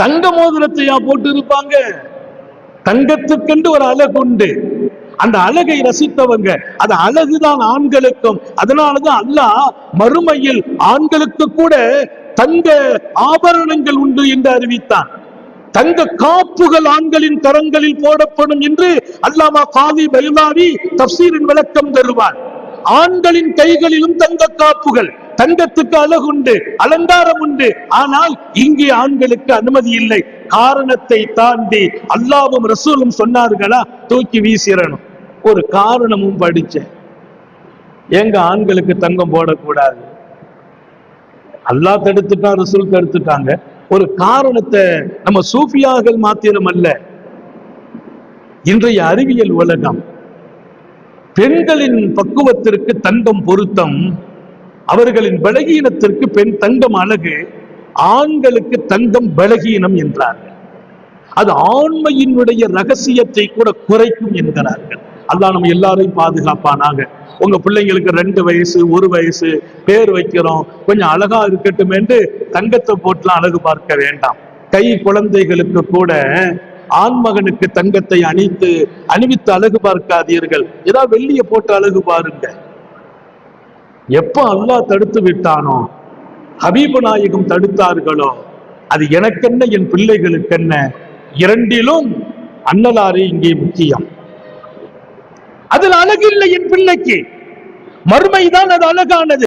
தங்க மோதிரத்தையா போட்டு இருப்பாங்க? தங்கத்துக்கென்று ஒரு அழகு உண்டு. அந்த அழகை ரசித்தவங்க. அது அழகுதான் ஆண்களுக்கும். அதனாலதான் அல்லாஹ் மறுமையில் ஆண்களுக்கு கூட தங்க ஆபரணங்கள் உண்டு என்று அறிவித்தான். தங்க காப்புகள் ஆண்களின் கரங்களில் போடப்படும் என்று அல்லாமா காதி பைலாவி தஃசீரின் விளக்கம் தருவார். ஆண்களின் கைகளிலும் தங்க காப்புகள். தங்கத்துக்கு அழகுண்டு, அலங்காரம் உண்டு. ஆனால் இங்கே ஆண்களுக்கு அனுமதி இல்லை. காரணத்தை தாண்டி அல்லாஹ்வும் ரசூலும் சொன்னார்களா, தூக்கி வீசிடணும். ஒரு காரணமும் படிச்சேன். எங்க ஆண்களுக்கு தங்கம் போடக்கூடாது? அல்லாஹ் தடுத்துட்டான், ரசூல் தடுத்துட்டாங்க. ஒரு காரணத்தை நம்ம சூஃபியாக்கள் மாத்திரம் அல்ல, இன்றைய அறிவியல் உலகம் பெண்களின் பக்குவத்திற்கு தங்கம் பொருத்தம், அவர்களின் பலகீனத்திற்கு பெண் தங்கம் அழகு, ஆண்களுக்கு தங்கம் பலகீனம் என்றார்கள். அது ஆண்மையினுடைய ரகசியத்தை கூட குறைக்கும் என்கிறார்கள். அல்லாஹ் நம்ம எல்லாரையும் பாதுகாப்பானாக. உங்க பிள்ளைங்களுக்கு 2 வயசு 1 வயசு பேர் வைக்கிறோம், கொஞ்சம் அழகா இருக்கட்டும் என்று தங்கத்தை போட்டுலாம் அழகு பார்க்க வேண்டாம். கை குழந்தைகளுக்கு கூட ஆண்மகனுக்கு தங்கத்தை அணிவித்து அழகு பார்க்காதீர்கள். ஏதாவது வெள்ளிய போட்டு அழகு பாருங்க. எப்ப அல்லாஹ் தடுத்து விட்டானோ, ஹபீபு நாயகம் தடுத்தார்களோ, அது எனக்கென்ன என் பிள்ளைகளுக்கென்ன, இரண்டிலும் அன்னலாரே இங்கே முக்கியம். அதில் அழகு இல்லை என் பிள்ளைக்கு, மறுமைதான் அது அழகானது.